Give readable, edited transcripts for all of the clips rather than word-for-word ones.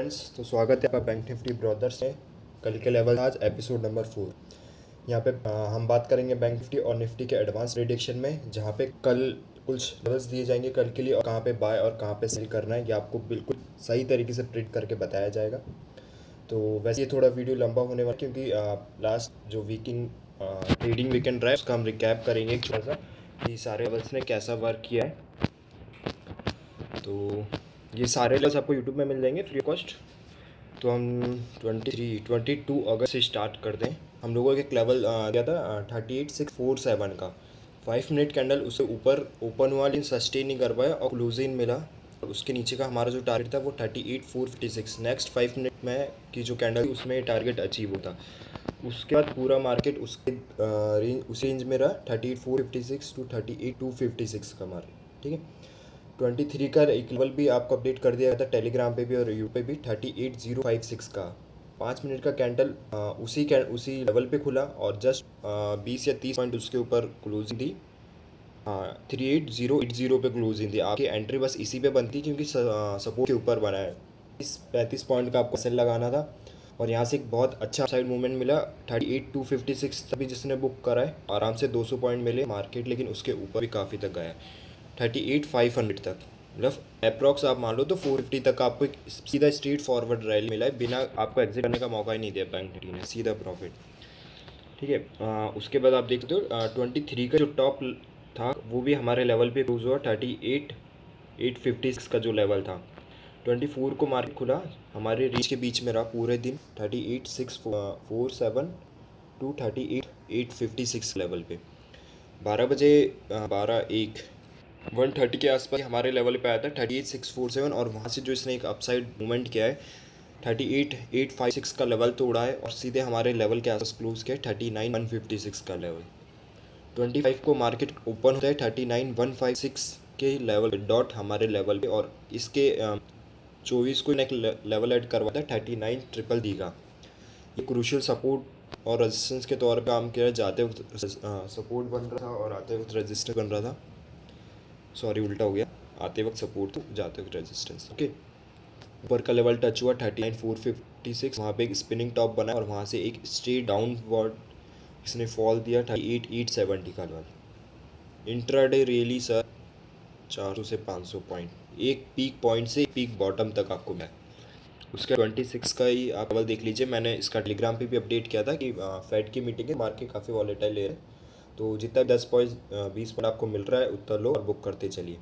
Friends, तो स्वागत है आपका बैंक निफ्टी ब्रदर्स में। कल के लेवल आज एपिसोड नंबर 4। यहाँ पे हम बात करेंगे बैंक निफ्टी और निफ्टी के एडवांस प्रेडिक्शन में, जहाँ पे कल कुछ लेवल्स दिए जाएंगे कल के लिए, और कहाँ पे बाय और कहाँ पे सेल करना है ये आपको बिल्कुल सही तरीके से प्रिडिक्ट करके बताया जाएगा। तो वैसे ये थोड़ा वीडियो लंबा होने वाला, क्योंकि लास्ट जो ट्रेडिंग वीकेंड रहा है उसका हम रिकैप करेंगे एक छोटा सा, कि सारे लेवल्स ने कैसा वर्क किया है। तो ये सारे लेवल्स आपको यूट्यूब में मिल जाएंगे फ्री कॉस्ट। तो हम 22 अगस्त से स्टार्ट कर दें। हम लोगों को एक लेवल दिया था 38,647 का 5 मिनट कैंडल, उससे ऊपर ओपन हुआ लेकिन सस्टेन नहीं कर पाया और क्लोजिंग मिला। और उसके नीचे का हमारा जो टारगेट था वो 38,456। नेक्स्ट 5 मिनट में की जो कैंडल थी उसमें टारगेट अचीव होता। उसके बाद पूरा मार्केट उसके उस रेंज में रहा 38,456 टू 38,256 का मार्केट। ठीक है, 23 का एक लेवल भी आपको अपडेट कर दिया था टेलीग्राम पे भी और यूट्यूब पे भी 38,056 का 5 मिनट का कैंडल उसी लेवल पे खुला और जस्ट 20 या 30 पॉइंट उसके ऊपर क्लोजिंग थी। 38,080 पे क्लोजिंग थी। आपकी एंट्री बस इसी पे बनती क्योंकि सपोर्ट के ऊपर बना है। 35 पॉइंट का आपको सेल लगाना था और यहाँ से एक बहुत अच्छा साइड मूवमेंट मिला 38,256 तभी जिसने बुक करा है। आराम से 200 पॉइंट मिले मार्केट, लेकिन उसके ऊपर भी काफ़ी तक गया है 38,500 तक। मतलब अप्रॉक्स आप मान लो तो 450 तक आपको एक सीधा स्ट्रीट फॉरवर्ड रैली मिला है, बिना आपको एग्जिट करने का मौका ही नहीं दिया बैंक निफ्टी ने, सीधा प्रॉफिट। ठीक है, उसके बाद आप देख सकते हो 23 का जो टॉप था वो भी हमारे लेवल पे क्लोज हुआ 38,856 का जो लेवल था। 24 को मार्केट खुला हमारे रीच के बीच में रहा पूरे दिन 38,647 टू 38,856 लेवल पे। 12 बजे 1:30 के आसपास हमारे लेवल पे आया था 38,647 और वहाँ से जो इसने एक अपसाइड मूवमेंट किया है 38,856 का लेवल तोड़ा है और सीधे हमारे लेवल के आसपास क्लोज किया है 39,156 का लेवल। 25 को मार्केट ओपन होता है 39,156 के लेवल डॉट हमारे लेवल पे, और इसके 24 को एक लेवल ऐड करवाता है 39,000 का। ये क्रूशियल सपोर्ट और रेजिस्टेंस के तौर पे काम किया, जाते वक्त सपोर्ट बन रहा था और आते वक्त रेजिस्टेंस बन रहा था। सॉरी, उल्टा हो गया, आते वक्त सपोर्ट तो जाते वक्त रेजिस्टेंस। ओके, ऊपर का लेवल टच हुआ 39,456, वहाँ पे एक स्पिनिंग टॉप बना और वहाँ से एक स्ट्रेट डाउनवर्ड इसने फॉल दिया 38,870 का लेवल। इंट्राडे रियली सर 400 से 500 पॉइंट, एक पीक पॉइंट से पीक बॉटम तक आपको मिला। उसका 26 का ही आप लेवल देख लीजिए, मैंने इसका टेलीग्राम पे भी अपडेट किया था कि फेड की मीटिंग है, मार्केट काफ़ी वॉलेटाइल है, तो जितना 20 पॉइंट आपको मिल रहा है उतना लो और बुक करते चलिए।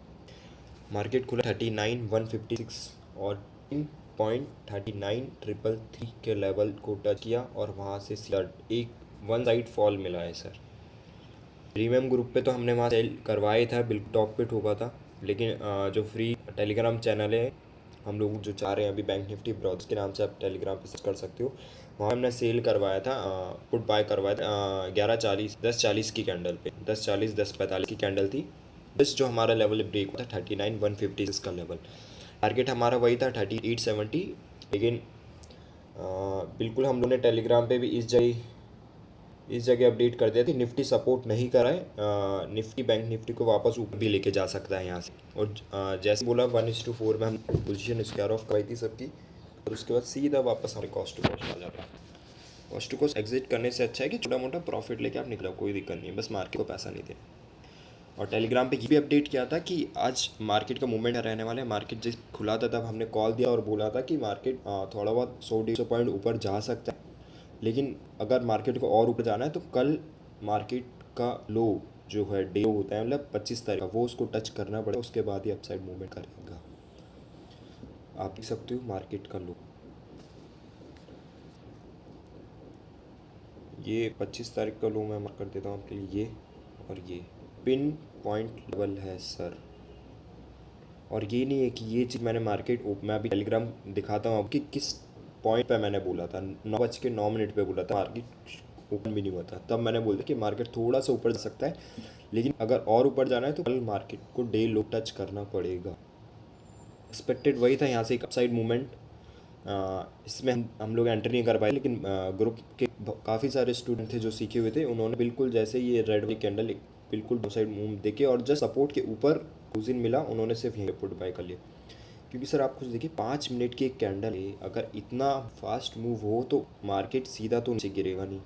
मार्केट खुला 39,156 और 39,333 के लेवल को टच किया और वहाँ से एक वन साइड फॉल मिला है सर। प्रीमियम ग्रुप पे तो हमने वहाँ सेल करवाया था, बिल्कुल टॉप पे ठोका था, लेकिन जो फ्री टेलीग्राम चैनल है, हम लोग जो चाह रहे हैं अभी बैंक निफ्टी ब्रॉड्स के नाम से आप टेलीग्राम पे सर्च कर सकते हो, वहाँ हमने सेल करवाया था, पुट बाय करवाया था 10:40 की कैंडल पे, 10:45 की कैंडल थी। बस जो हमारा लेवल ब्रेक हुआ था 39,156 का लेवल, टारगेट हमारा वही था 38,870। लेकिन बिल्कुल हम लोगों ने टेलीग्राम पे भी इस जगह अपडेट कर दिया थी, निफ्टी सपोर्ट नहीं करा है, निफ्टी बैंक निफ्टी को वापस ऊपर भी लेके जा सकता है यहाँ से। और जैसे बोला 1:4 में हम पोजीशन स्क्वायर ऑफ कराई थी सबकी, और उसके बाद सीधा वापस हमारे कॉस्ट टू कॉस्ट आ जाता है। कॉस्ट टू कॉस्ट एग्जिट करने से अच्छा है कि छोटा मोटा प्रॉफिट लेके आप निकलो, कोई दिक्कत नहीं है, बस मार्केट को पैसा नहीं दे। और टेलीग्राम पे ये भी अपडेट किया था कि आज मार्केट का मूवमेंट रहने वाला है। मार्केट जब खुला था तब हमने कॉल दिया और बोला था कि मार्केट थोड़ा बहुत 100-150 पॉइंट ऊपर जा सकता है, लेकिन अगर मार्केट को और ऊपर जाना है तो कल मार्केट का लो जो है डे होता है, मतलब 25 तारीख का, वो उसको टच करना पड़ेगा, उसके बाद ही अपसाइड मूवमेंट करेगा। आप देख सकते हो मार्केट का लो, ये 25 तारीख का लो मैं मार्क कर देता हूँ आपके लिए, ये और ये पिन पॉइंट लेवल है सर। और ये नहीं है कि ये चीज़ मैंने मैं अभी टेलीग्राम दिखाता हूँ आपकी किस पॉइंट पे मैंने बोला था, 9:09 पे बोला था, मार्केट ओपन भी नहीं हुआ था, तब मैंने बोला कि मार्केट थोड़ा सा ऊपर जा सकता है, लेकिन अगर और ऊपर जाना है तो कल मार्केट को डे लो टच करना पड़ेगा। एक्सपेक्टेड वही था, यहाँ से एक अपसाइड मूवमेंट, इसमें हम लोग एंट्री नहीं कर पाए, लेकिन ग्रुप के काफ़ी सारे स्टूडेंट थे जो सीखे हुए थे, उन्होंने बिल्कुल जैसे ये रेड वाली कैंडल बिल्कुल दो साइड मूव देके और जस्ट सपोर्ट के ऊपर क्लोजिंग मिला, उन्होंने सिर्फ यहीं पुट बाय कर लिया, क्योंकि सर आप खुद देखिए 5 मिनट की एक कैंडल है, अगर इतना फास्ट मूव हो तो मार्केट सीधा तो नीचे गिरेगा नहीं।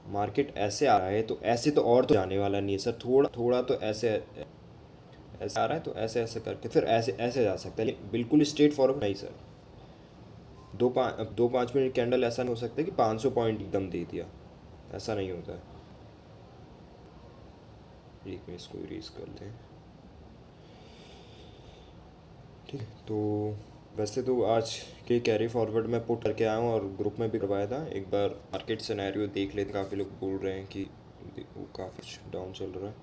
मार्केट ऐसे आ रहा है तो ऐसे तो और तो जाने वाला नहीं है सर, थोड़ा थोड़ा तो ऐसे ऐसे आ रहा है तो ऐसे ऐसे करके फिर ऐसे ऐसे जा सकता है, लेकिन बिल्कुल स्ट्रेट फॉरवर्ड नहीं सर। 2-5 मिनट कैंडल ऐसा नहीं हो सकता कि 500 पॉइंट एकदम दे दिया, ऐसा नहीं होता है। एक मिनट इसको इरेज कर दें। ठीक है, तो वैसे तो आज के कैरी फॉरवर्ड मैं पुट करके आया हूँ और ग्रुप में भी करवाया था। एक बार मार्केट सिनेरियो देख लेते, काफ़ी लोग बोल रहे हैं कि वो काफ़ी डाउन चल रहा है।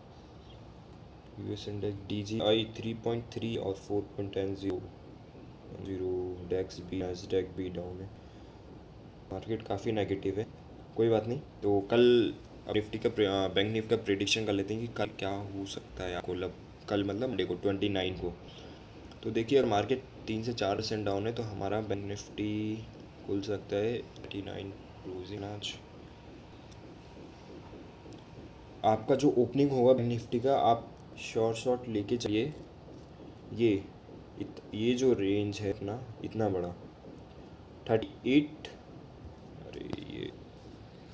यूएस इंडेक्स DJI 3.3 और 4.10 डेक्स भी नैस्डैक भी डाउन है। मार्केट काफ़ी नेगेटिव है, कोई बात नहीं। तो कल निफ्टी का बैंक निफ्टी का प्रेडिक्शन कर लेते हैं कि कल क्या हो सकता है आपको, कल मतलब मंडे को 29 को। तो देखिए अगर मार्केट 3 से 4% डाउन है तो हमारा बैंक निफ्टी खुल सकता है 39 क्लोजिंग आज। आपका जो ओपनिंग होगा बैंक निफ्टी का, आप शॉर्ट लेके चलिए। ये जो रेंज है अपना इतना बड़ा 38, अरे ये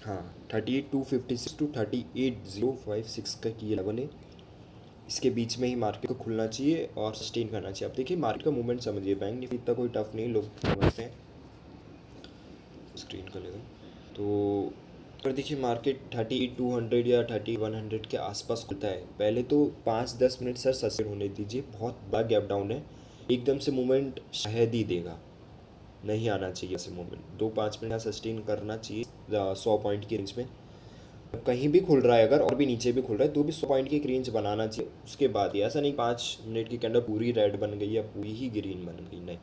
हाँ 38,256 टू 38,056 का ये लेवल है। इसके बीच में ही मार्केट को खुलना चाहिए और सस्टेन करना चाहिए। आप देखिए मार्केट का मूवमेंट समझिए, बैंक निफ्टी इतना कोई टफ नहीं, लोग समझते हैं। स्क्रीन कर लेता हूँ तो पर देखिए मार्केट 38,200 या 3100 के आसपास खुलता है। पहले तो 5-10 मिनट सर सस्टेन होने दीजिए, बहुत बड़ा गैप डाउन है, एकदम से मूवमेंट शायद ही देगा, नहीं आना चाहिए ऐसे मूवमेंट। 2-5 मिनट का सस्टेन करना चाहिए 100 पॉइंट की रेंज में। कहीं भी खुल रहा है अगर और भी नीचे भी खुल रहा है तो भी 100 पॉइंट की एक रेंज बनाना चाहिए। उसके बाद ही ऐसा नहीं 5 मिनट की कैंडल पूरी रेड बन गई या पूरी ही ग्रीन बन गई, नहीं।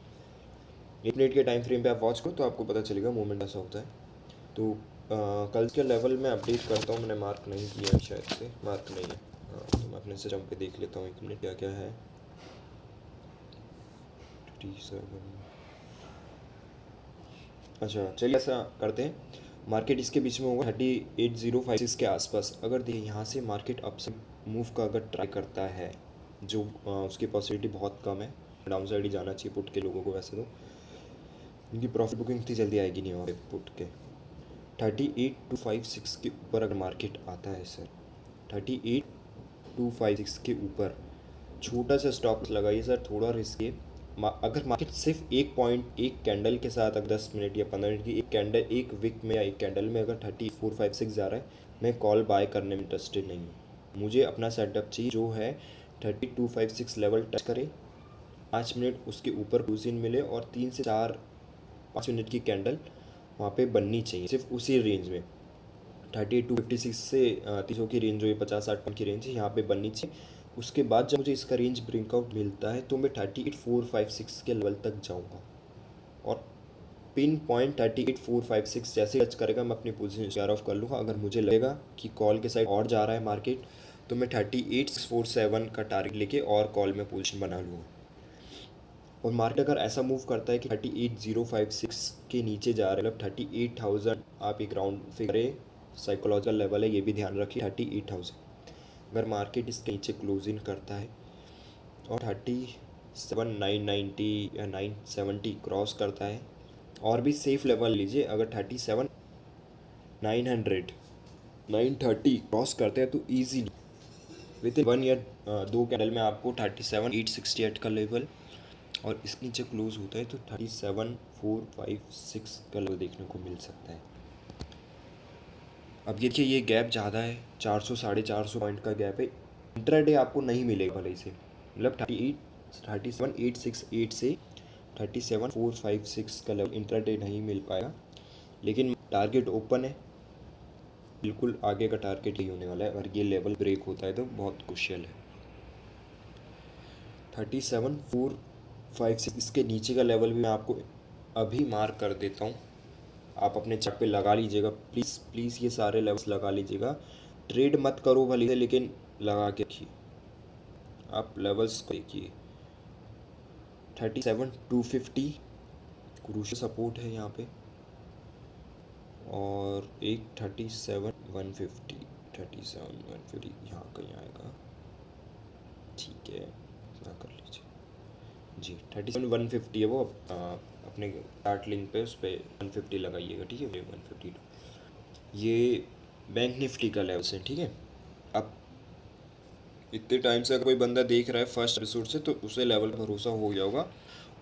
1 मिनट के टाइम फ्रेम पे आप वॉच करो तो आपको पता चलेगा मूवमेंट ऐसा होता है। तो कल के लेवल में अपडेट करता हूँ, मैंने मार्क नहीं किया शायद से, मार्क नहीं है। हाँ तो मैं अपने सिस्टम पे देख लेता हूँ 1 मिनट क्या क्या है। 37, अच्छा चलिए ऐसा करते हैं, मार्केट इसके बीच में होगा 38,056 के आसपास। अगर देखिए यहाँ से मार्केट अप से मूव का अगर ट्राई करता है, जो उसकी पॉसिबिलिटी बहुत कम है, डाउन साइड ही जाना चाहिए पुट के लोगों को वैसे तो, क्योंकि प्रॉफिट बुकिंग इतनी जल्दी आएगी नहीं वहाँ पे पुट के। 38,256 के ऊपर अगर मार्केट आता है सर, 38,256 के ऊपर छोटा सा स्टॉप लगाइए सर, थोड़ा रिस्क है। अगर मार्केट सिर्फ एक पॉइंट एक कैंडल के साथ अगर 10 मिनट या 15 मिनट की एक कैंडल एक विक में या एक कैंडल में अगर 3456 जा रहा है, मैं कॉल बाय करने में इंटरेस्टेड नहीं हूँ। मुझे अपना सेटअप चाहिए जो है 3256 लेवल टच करे, 5 मिनट उसके ऊपर क्लोजिंग मिले और 3 से 5 मिनट की कैंडल वहाँ पे बननी चाहिए, सिर्फ उसी रेंज में 38,256 से 300 की रेंज जो ये 50-60 पॉइंट की रेंज है यहाँ पे बननी चाहिए। उसके बाद जब मुझे इसका रेंज ब्रेकआउट मिलता है तो मैं 38,456 के लेवल तक जाऊँगा और पिन पॉइंट 38,456 जैसे टच करेगा मैं अपनी पोजीशन शेयर ऑफ कर लूँगा। अगर मुझे लगेगा कि कॉल के साइड और जा रहा है मार्केट तो मैं 38,647 का टारगेट लेके और कॉल में पोजीशन बना लूँगा। और मार्केट अगर ऐसा मूव करता है कि 38,056 के नीचे जा रहा है, मतलब 38,000 आप एक राउंड फिगर साइकोलॉजिकल लेवल है, ये भी ध्यान रखिए 38,000। अगर मार्केट इसके नीचे क्लोजिंग करता है और 37,990 या 970 क्रॉस करता है, और भी सेफ लेवल लीजिए, अगर 37,900 930 क्रॉस करते हैं तो easily with in 1 year 2 candle में आपको 37,868 का लेवल और इसके नीचे क्लोज होता है तो 37,456 का लेवल देखने को मिल सकता है। अब देखिए ये गैप ज़्यादा है, 400-450 पॉइंट का गैप है, इंट्राडे आपको नहीं मिलेगा भले से, मतलब 37,868 से 37,456 का लेवल इंट्राडे नहीं मिल पाएगा, लेकिन टारगेट ओपन है, बिल्कुल आगे का टारगेट ही होने वाला है। अगर ये लेवल ब्रेक होता है तो बहुत क्रुशियल है। 37,456 इसके नीचे का लेवल भी मैं आपको अभी मार्क कर देता हूँ, आप अपने चार्ट पे लगा लीजिएगा, प्लीज़ प्लीज़ ये सारे लेवल्स लगा लीजिएगा। ट्रेड मत करो भले से, लेकिन लगा के रखिए, आप लेवल्स को देखिए। 37,250 क्रूशियल सपोर्ट है यहाँ पे, और एक 37,150 यहाँ कहीं आएगा, ठीक है, इतना कर लीजिए। जी 37,150 है वो। अपने चार्ट लिंक पे उस पर 150 लगाइएगा, ठीक है, 152 ये बैंक निफ्टी का लेवल से, ठीक है। अब इतने टाइम से अगर कोई बंदा देख रहा है फर्स्ट एपिसोड से तो उसे लेवल भरोसा हो गया होगा।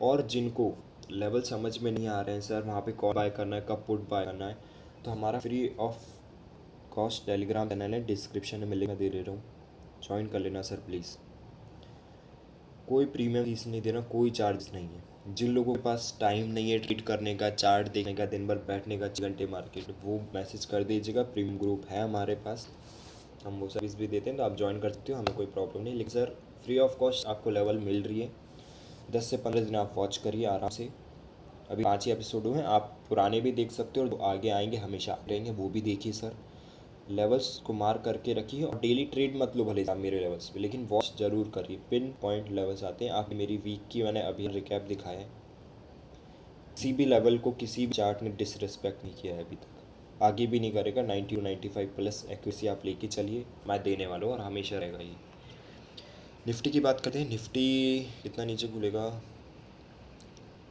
और जिनको लेवल समझ में नहीं आ रहे हैं सर वहाँ पे कॉल बाय करना है, कब पुट बाय करना है, तो हमारा free of cost Telegram channel है, डिस्क्रिप्शन में मिलेगा, दे रहा हूँ, ज्वाइन कर लेना सर प्लीज़। कोई प्रीमियम फीस नहीं देना, कोई चार्ज नहीं है। जिन लोगों के पास टाइम नहीं है ट्रेड करने का, चार्ट देखने का, दिन भर बैठने का 6 घंटे मार्केट, वो मैसेज कर दीजिएगा। प्रीमियम ग्रुप है हमारे पास, हम वो सर्विस भी देते हैं, तो आप ज्वाइन कर सकते हो, हमें कोई प्रॉब्लम नहीं। लेकिन सर फ्री ऑफ कॉस्ट आपको लेवल मिल रही है। 10 से 15 दिन आप वॉच करिए आराम से। अभी 5 ही एपिसोड हुए हैं, आप पुराने भी देख सकते हो और आगे आएंगे, हमेशा रहेंगे, वो भी देखिए सर। लेवल्स को मार्क करके रखिए और डेली ट्रेड मत लो भले आप मेरे लेवल्स पे, लेकिन वॉच जरूर करिए। पिन पॉइंट लेवल्स आते हैं, आप मेरी वीक की मैंने अभी रिकैप दिखाया है। किसी भी लेवल को किसी भी चार्ट ने डिसरिस्पेक्ट नहीं किया है अभी तक, आगे भी नहीं करेगा। 90 to 95 प्लस एक्यूरेसी आप लेके चलिए, मैं देने वाला हूँ और हमेशा रहेगा ये। निफ्टी की बात करते हैं। निफ्टी कितना नीचे खुलेगा?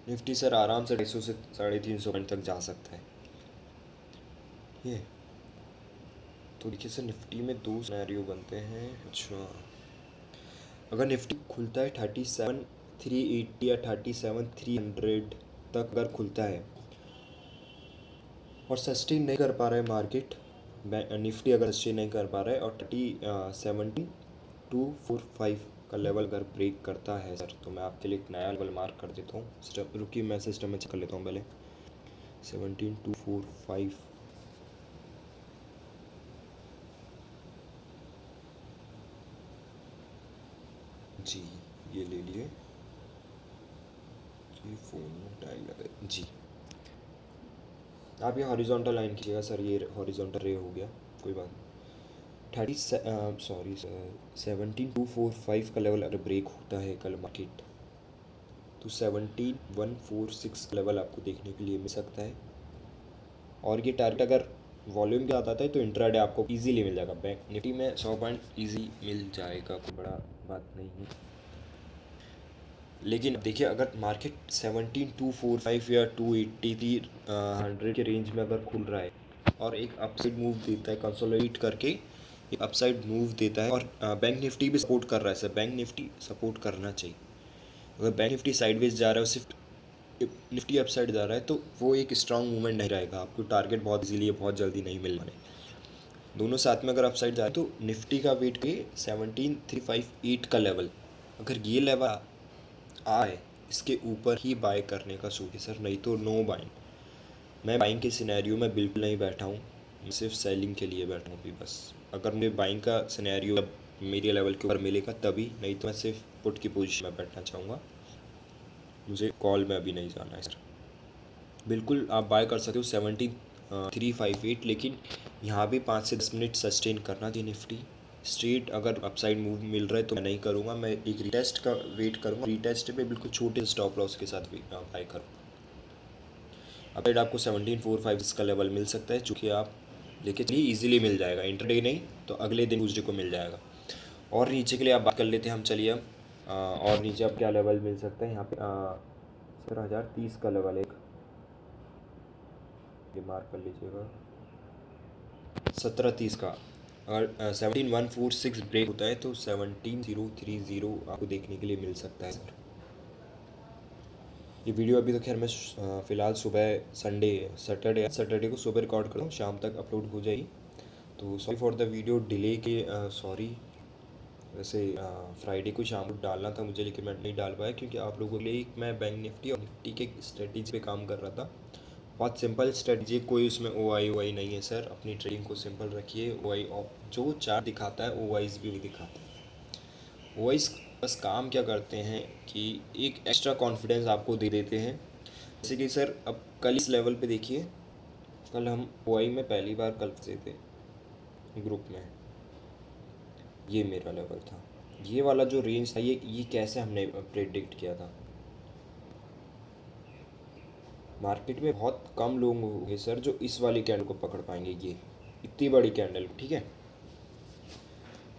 निफ्टी सर आराम से 250 से 350 पॉइंट तक जा सकता है ये। तो देखिए सर निफ्टी में 2 सिनेरियो बनते हैं। अच्छा, अगर निफ्टी खुलता है 37,380 या 37,300 तक अगर खुलता है और सस्टेन नहीं कर पा रहा है मार्केट, निफ्टी अगर सस्टेन नहीं कर पा रहा है और 17,245 का लेवल अगर ब्रेक करता है सर, तो मैं आपके लिए एक नया लेवल मार्क कर देता हूँ। रुकिए मैं सिस्टम में चेक कर लेता हूँ पहले। 17,245 जी, ये ले लिए। ये फ़ोन में टाइम लगा जी। आप ये हॉरिजॉन्टल लाइन कीजिएगा सर, ये हॉरिजॉन्टल रे हो गया, कोई बात नहीं। 17,245 का लेवल अगर ब्रेक होता है कल मार्केट, तो 17,146 का लेवल आपको देखने के लिए मिल सकता है। और ये टारगेट अगर वॉल्यूम के आता है तो इंट्राडे आपको इजीली मिल जाएगा। बैंक निफ्टी में 100 पॉइंट ईजी मिल जाएगा, कोई बड़ा बात नहीं है। लेकिन देखिए अगर मार्केट 17,245 या 283 के रेंज में अगर खुल रहा है और एक अपसाइड मूव देता है, कंसोलिडेट करके एक अपसाइड मूव देता है, और बैंक निफ्टी भी सपोर्ट कर रहा है सर, बैंक निफ्टी सपोर्ट करना चाहिए। अगर बैंक निफ्टी साइडवेज जा रहा है, सिर्फ निफ्टी अपसाइड जा रहा है, तो वो एक स्ट्रांग मूवमेंट नहीं रहेगा। आपको टारगेट बहुत इजीली बहुत जल्दी नहीं मिल पाने। दोनों साथ में अगर अपसाइड जाए तो निफ्टी का वेट के 17,358 का लेवल, अगर ये लेवल आए, इसके ऊपर ही बाय करने का सोचिए सर, नहीं तो नो बाइंग। मैं बाइंग के सिनेरियो में बिल्कुल नहीं बैठा हूँ, मैं सिर्फ सेलिंग के लिए बैठा हूँ अभी बस। अगर मुझे बाइंग का सिनेरियो मेरे लेवल के ऊपर मिलेगा तभी, नहीं तो मैं सिर्फ पुट की पोजीशन में बैठना चाहूँगा, मुझे कॉल में अभी नहीं जाना है सर। बिल्कुल आप बाय कर सकते हो 17,358, लेकिन यहाँ भी 5 से 10 मिनट सस्टेन करना चाहिए निफ्टी। स्ट्रेट अगर अपसाइड मूव मिल रहा है तो मैं नहीं करूँगा, मैं एक रीटेस्ट का वेट करूँगा, रीटेस्ट पे बिल्कुल छोटे स्टॉप लॉस के साथ भी बाय करूँगा। अपसाइड आपको 17,456 का लेवल मिल सकता है, चूँकि आप लेके चलिए, ईजिली मिल जाएगा, इंटरडे नहीं तो अगले दिन ट्यूजडे को मिल जाएगा। और नीचे के लिए आप बात कर लेते हैं हम, चलिए अब और नीचे अब क्या लेवल मिल सकता है यहाँ पे? 17,030 का लेवल एक, ये मार्क कर लीजिएगा, 17,30 का। अगर 17,146 ब्रेक होता है तो 17,030 आपको देखने के लिए मिल सकता है सर। ये वीडियो अभी तो खैर मैं फ़िलहाल सुबह सैटरडे को सुबह रिकॉर्ड कर रहा हूँ, शाम तक अपलोड हो जाएगी, तो sorry for the video delay के, सॉरी। वैसे फ्राइडे को शाम को डालना था मुझे, लेकिन मैं नहीं डाल पाया क्योंकि आप लोगों के लिए मैं बैंक निफ्टी और निफ्टी के स्ट्रेटेजी पे काम कर रहा था। बहुत सिंपल स्ट्रेटजी, कोई उसमें ओ आई नहीं है सर। अपनी ट्रेडिंग को सिंपल रखिए। ओ आई जो चार्ट दिखाता है ओ वाइज भी दिखाता है। ओ वाइज बस काम क्या करते हैं कि एक एक्स्ट्रा कॉन्फिडेंस आपको दे देते हैं। जैसे कि सर अब कल इस लेवल पे देखिए, कल हम ओ आई में पहली बार कल फंसे थे ग्रुप में, ये मेरा लेवल था, ये वाला जो रेंज था, ये कैसे हमने प्रेडिक्ट किया था? मार्केट में बहुत कम लोग होंगे सर जो इस वाली कैंडल को पकड़ पाएंगे, ये इतनी बड़ी कैंडल, ठीक है।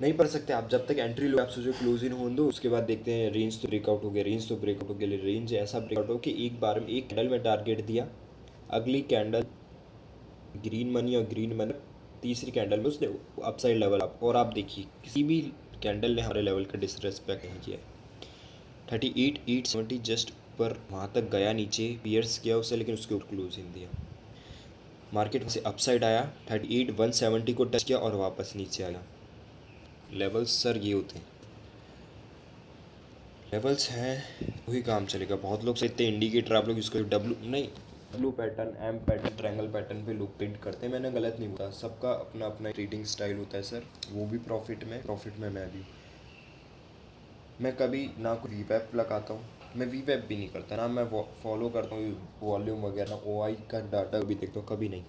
नहीं पढ़ सकते आप जब तक एंट्री लो, आप सोचो क्लोज इन होने दो, उसके बाद देखते हैं रेंज तो ब्रेकआउट हो गया, रेंज तो ब्रेकआउट हो गया, रेंज ऐसा ब्रेकआउट हो कि एक बार में एक कैंडल में टारगेट दिया, अगली कैंडल ग्रीन मनी और ग्रीन मनी, तीसरी कैंडल में उसने अपसाइड लेवल अप, और आप देखिए किसी भी कैंडल ने हमारे लेवल का डिसरेस्पेक्ट नहीं किया है। 38,870 जस्ट पर वहाँ तक गया, नीचे पियर्स किया उसे, लेकिन उसके ऊपर क्लोज इन दिया। मार्केट से अपसाइड आया, 38,170 को टच किया और वापस नीचे आया। लेवल्स सर ये होते हैं, लेवल्स हैं वही काम चलेगा। बहुत लोग कहते हैं इंडिकेटर आप लोग इसको डब्ल्यू नहीं, W pattern, M pattern, triangle pattern पे लोग पेंट करते हैं, मैंने गलत नहीं बोला, सबका अपना अपना ट्रेडिंग स्टाइल होता है सर। वो भी प्रॉफिट में मैं भी, मैं कभी ना कोई वीवैप लगाता हूँ, मैं वीवैप भी नहीं करता ना, मैं फॉलो करता हूँ वॉल्यूम वगैरह, ओआई का डाटा भी देखता हूँ, कभी नहीं।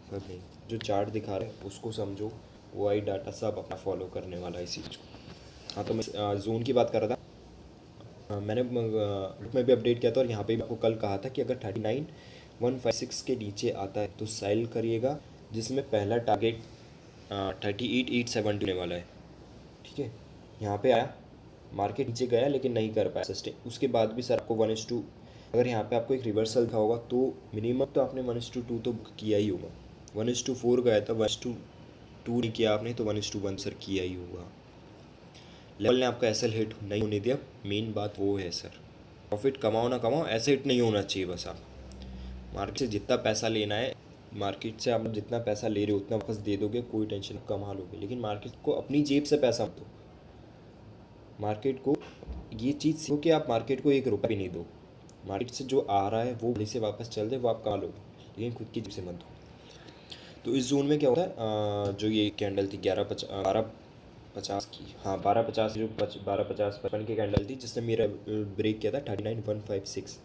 जो चार्ट दिखा रहे हैं उसको समझो, ओआई डाटा सब अपना फॉलो करने वाला है इसी चीज़ को। हाँ, तो मैं जोन की बात कर रहा था। मैंने ग्रुप में भी अपडेट किया था, और यहाँ पे भी आपको कल कहा था कि अगर 39,156 के नीचे आता है तो सेल करिएगा, जिसमें पहला टारगेट 38,870 होने वाला है। ठीक है, यहाँ पे आया, मार्केट नीचे गया लेकिन नहीं कर पाया सस्टेन, उसके बाद भी सर आपको 1:2, अगर यहाँ पे आपको एक रिवर्सल दिखा होगा तो मिनिमम तो आपने 1:2 तो किया ही होगा। 1:4 गया था, 1:2 नहीं किया आपने तो 1:1 सर किया ही होगा। लेवल ने आपका एसएल हिट नहीं होने दिया, मेन बात वो है सर। प्रॉफिट कमाओ ना कमाओ, ऐसे हिट नहीं होना चाहिए बस। आप मार्केट से जितना पैसा लेना है, मार्केट से आप जितना पैसा ले रहे हो उतना वापस दे दोगे, कोई टेंशन, कमा लोगे, लेकिन मार्केट को अपनी जेब से पैसा मत दो। मार्केट को ये चीज़ सीखो कि आप मार्केट को 1 रुपया भी नहीं दो, मार्केट से जो आ रहा है वो जल्दी से वापस चल दे, वो आप कमा लोगे, लेकिन खुद की जेब से मत दो। तो इस जोन में क्या होता है, जो ये कैंडल थी 1250 की, हाँ 1250, जो 1250-55 की कैंडल थी जिसने मेरा ब्रेक किया था 39,156,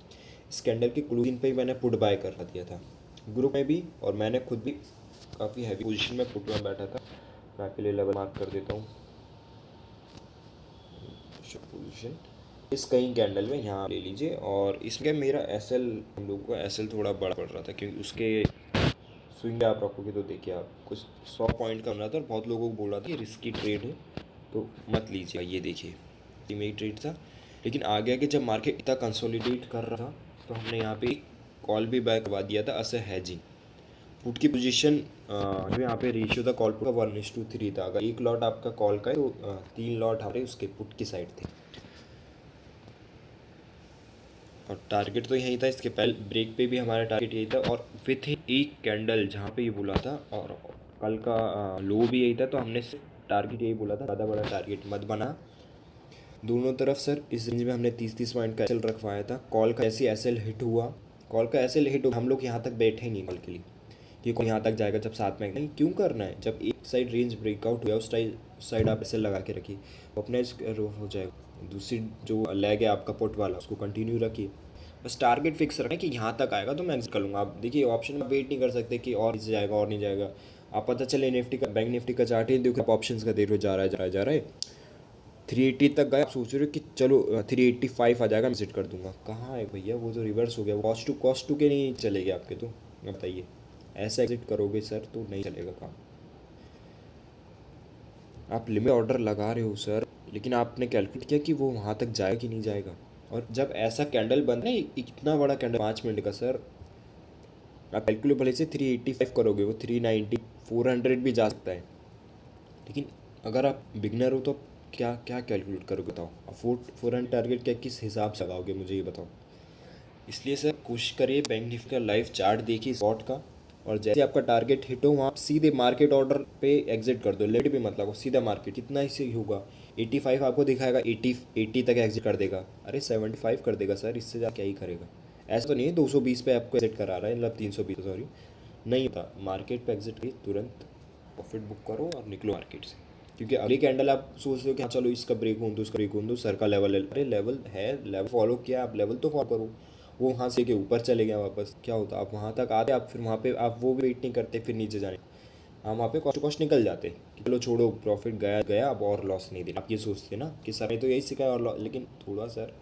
इस कैंडल के क्लोजिंग पे ही मैंने पुट बाय कर दिया था ग्रुप में भी, और मैंने खुद भी काफ़ी हैवी पोजीशन में पुट में बैठा था। मैं आपके लिए लेवल मार्क कर देता हूँ, पोजीशन इस कई कैंडल में यहाँ ले लीजिए, और इसमें मेरा एसएल, हम लोगों का एसएल थोड़ा बड़ा पड़ रहा था, क्योंकि उसके स्विंग आप रखोगे तो देखिए आप कुछ 100 पॉइंट का बन रहा था, और बहुत लोगों को बोल रहा था कि रिस्की ट्रेड है तो मत लीजिए। ये देखिए ये मेरी ट्रेड था, लेकिन आगे आगे जब मार्केट इतना कंसोलिडेट कर रहा था तो हमने यहाँ पे कॉल भी बैक करवा दिया था एज ए हैजिंग। पुट की पोजीशन जो यहाँ पे रेशियो था कॉल पुट का 1:3 था। अगर 1 लॉट आपका कॉल का है तो 3 लॉट हमारे उसके पुट की साइड थे, और टारगेट तो यही था। इसके पहले ब्रेक पे भी हमारा टारगेट यही था, और विथ एक कैंडल जहाँ पे ये बोला था, और कल का लो भी यही था, तो हमने टारगेट यही बोला था, ज़्यादा बड़ा टारगेट मत बना। दोनों तरफ सर इस रेंज में हमने 30-30 पॉइंट का एसएल रखवाया था। कॉल का ऐसे एसएल हिट हुआ, कॉल का एसएल हिट हुआ, हम लोग यहाँ तक बैठे ही नहीं कॉल के लिए कि कौन यहाँ तक जाएगा, जब साथ में नहीं, क्यों करना है। जब एक साइड रेंज ब्रेकआउट हुआ उस साइड आप एसएल लगा के रखिए, अपना हो जाएगा। दूसरी जो लैग है आपका पुट वाला, उसको कंटिन्यू रखिए, बस टारगेट फिक्स रखें कि यहाँ तक आएगा तो मैं एग्जिट कर लूँगा। आप देखिए ऑप्शन में वेट नहीं कर सकते कि और नीचे जाएगा और नहीं जाएगा। आप पता चले निफ्टी का, बैंक निफ्टी का चार्ट ही देखो, आप ऑप्शन का देख रहे हो, जा रहा है 380 तक गए, आप सोच रहे हो कि चलो 385 आ जाएगा, मैं एग्जिट कर दूंगा। कहाँ है भैया, वो तो रिवर्स हो गया, कॉस्ट टू के नहीं चलेगे आपके, तो बताइए ऐसा एग्जिट करोगे सर तो नहीं चलेगा काम। आप लिमिट ऑर्डर लगा रहे हो सर, लेकिन आपने कैलकुलेट किया कि वो वहाँ तक जाएगा कि नहीं जाएगा। और जब ऐसा कैंडल बंद है, इतना बड़ा कैंडल 5 मिनट का सर, आप कैलकुलेट भले से 385 करोगे, वो 390 400 भी जा सकता है, लेकिन अगर आप बिगनर हो तो क्या क्या कैलकुलेट करोगे बताओ। आप 400 टारगेट क्या किस हिसाब से लगाओगे, मुझे ये बताओ। इसलिए सर कोशिश करिए बैंक निफ्टी का लाइव चार्ट देखिए स्पॉट का, और जैसे आपका टारगेट हिट हो वहाँ सीधे मार्केट ऑर्डर पे एग्जिट कर दो, लेट भी मत लगाओ, सीधा मार्केट कितना ही होगा। 85 आपको दिखाएगा, 80 तक एग्जिट कर देगा, अरे 75 कर देगा सर, इससे ज़्यादा क्या ही करेगा। ऐसा तो नहीं है 220 पे आपको एग्जिट करा रहा है, मतलब 320 सॉरी नहीं होता। मार्केट पे एग्जिट करिए, तुरंत प्रॉफिट बुक करो और निकलो मार्केट से, क्योंकि अगली कैंडल आप सोच रहे हो कि हाँ चलो इसका ब्रेक हों दो, उसका ब्रेक हों दो, सर का लेवल है, अरे लेवल है, लेवल फॉलो किया, आप लेवल तो फॉलो करो। वो वहाँ से के ऊपर चले गया वापस, क्या होता, आप वहाँ तक आते, आप फिर वहाँ पे आप वो भी वेट नहीं करते फिर नीचे जाने, हम वहाँ पे कॉस्ट निकल जाते कि चलो छोड़ो, प्रॉफिट गया गया, अब और लॉस नहीं देना। आप ये सोचते ना कि सर ने तो यही सिखाया और लेकिन थोड़ा सर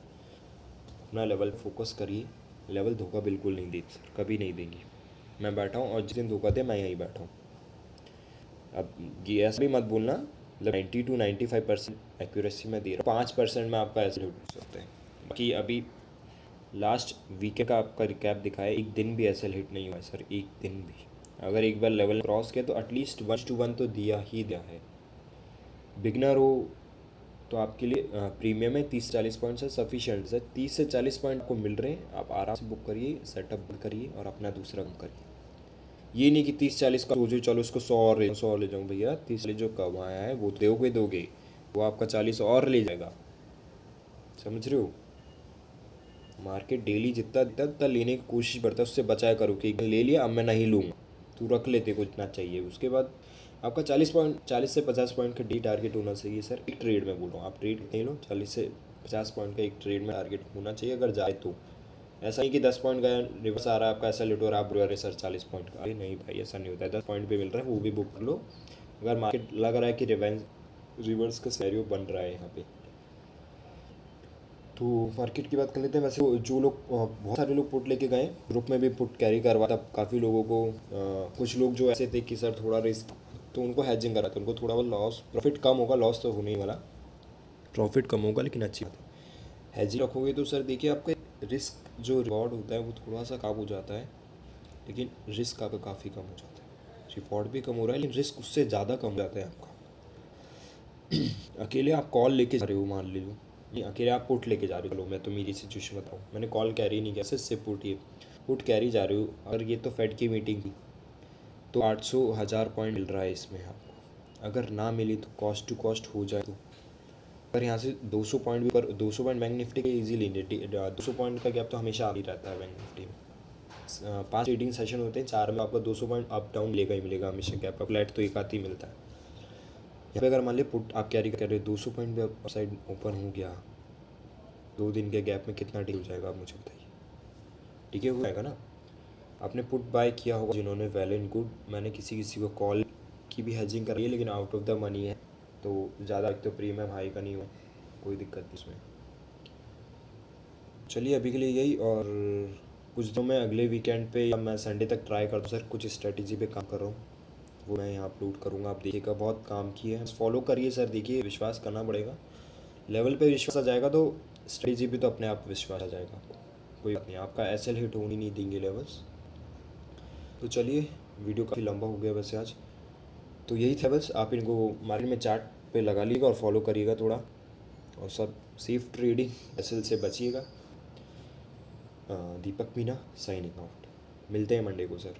अपना लेवल फोकस करिए। लेवल धोखा बिल्कुल नहीं देती सर, कभी नहीं देंगी। मैं बैठा हूँ और जिस दिन धोखा दे मैं यहीं बैठा हूँ। अब ये ऐसा भी मत बोलना मतलब 90 to 95% एक्यूरेसी में दे रहा हूँ, 5% में आपका एसएल हिट हो सकता है। बाकी अभी लास्ट वीकेंड का आपका रिकैप दिखाया, एक दिन भी एसएल हिट नहीं हुआ है सर, एक दिन भी। अगर एक बार लेवल क्रॉस किया तो एटलीस्ट 1:1 तो दिया ही दिया है। बिगनर हो तो आपके लिए प्रीमियम है, 30-40 पॉइंट से सफिशिएंट है। 30 से 40 पॉइंट को मिल रहे हैं, आप आराम से बुक करिए, सेटअप करिए और अपना दूसरा काम करिए। ये नहीं कि 30-40 का सोचो चलो उसको 100 ले जाऊँ। भैया 30 जो कमाया है वो दोगे, वो आपका 40 और ले जाएगा, समझ रहे हो। मार्केट डेली जितना देता है उतना लेने की कोशिश करता है, उससे बचाया करो कि ले लिया अब मैं नहीं लूँगा, तू रख लेते को इतना चाहिए। उसके बाद आपका 40 से 50 पॉइंट का डी टारगेट होना चाहिए सर, एक ट्रेड में बोल रहा हूँ। आप ट्रेड नहीं लो, 40 से 50 पॉइंट का एक ट्रेड में टारगेट होना चाहिए अगर जाए तो। ऐसा नहीं कि 10 पॉइंट का रिवर्स आ रहा है आपका ऐसा लेट और आप बोल रहे सर 40 पॉइंट का। अरे नहीं भाई, ऐसा नहीं होता है। 10 पॉइंट पे मिल रहा है वो भी बुक कर लो, अगर मार्केट लग रहा है कि रिवर्स का सिनेरियो बन रहा है यहाँ पे। तो मार्केट की बात कर लेते हैं। वैसे जो लोग बहुत सारे लोग पुट लेके गए, ग्रुप में भी पुट कैरी करवा था काफ़ी लोगों को। कुछ लोग जो ऐसे थे कि सर थोड़ा रिस्क, तो उनको हैजिंग करा था, उनको थोड़ा बहुत लॉस, प्रॉफिट कम होगा, लॉस तो होने ही वाला, प्रॉफिट कम होगा लेकिन अच्छी बात है। हैजिंग रखोगे तो सर देखिए आपका रिस्क जो रिवॉर्ड होता है वो थोड़ा सा कम हो जाता है, लेकिन रिस्क आपका काफ़ी कम हो जाता है। रिवॉर्ड भी कम हो रहा है लेकिन रिस्क उससे ज़्यादा कम हो जाता है आपका। अकेले आप कॉल लेके जा रहे हो, मान लीजिए नहीं अकेले आप पुट लेके जा रहे हो, चलो मैं तो मेरी सिचुएशन बताऊँ, मैंने कॉल कैरी नहीं किया, सिर्फ पुट, ये पुट कैरी जा रहे हो। अगर ये तो फेड की मीटिंग थी तो 800-1000 पॉइंट मिल रहा है इसमें आपको, अगर ना मिली तो कॉस्ट टू कॉस्ट हो जाए तो अगर यहाँ से 200 पॉइंट भी पर 200 पॉइंट बैंक निफ्टी के ईजीली 200 पॉइंट का गैप तो हमेशा आ ही रहता है बैंक निफ्टी में। 5 ट्रेडिंग सेशन होते हैं, 4 में आपका 200 पॉइंट अप डाउन मिलेगा ही मिलेगा हमेशा गैप, का फ्लैट तो एक आध ही मिलता है। यहाँ पे अगर मान लीजिए पुट आप कैरी कर रहे हो, 200 पॉइंट भी अपसाइड ओपन हो गया 2 दिन के गैप में, कितना डी हो जाएगा आप मुझे बताइए। ठीक है, हो जाएगा ना। आपने पुट बाय किया होगा जिन्होंने, वेल एंड गुड। मैंने किसी को कॉल की भी हेजिंग करी है लेकिन आउट ऑफ द मनी है, तो ज़्यादा एक तो प्रीमियम हाई का नहीं हुआ, कोई दिक्कत नहीं उसमें। चलिए अभी के लिए यही, और कुछ दिनों में अगले वीकेंड पे या मैं संडे तक ट्राई करता हूँ सर, कुछ स्ट्रेटजी पे काम कर रहा हूँ, वो मैं यहाँ अपलोड करूँगा। आप देखिएगा, बहुत काम किए हैं, फॉलो करिए सर। देखिए विश्वास करना पड़ेगा, लेवल पे विश्वास आ जाएगा तो स्ट्रेटजी भी तो अपने आप विश्वास आ जाएगा आपको। कोई बात नहीं, आपका एसएल हिट होने नहीं देंगे लेवल्स। तो चलिए, वीडियो काफ़ी लंबा हो गया वैसे आज, तो यही था बस। आप इनको मार्केट में चार्ट पे लगा लीजिएगा और फॉलो करिएगा थोड़ा, और सब सेफ ट्रेडिंग एसएल से बचिएगा। दीपक मीना साइनिंग आउट, मिलते हैं मंडे को सर।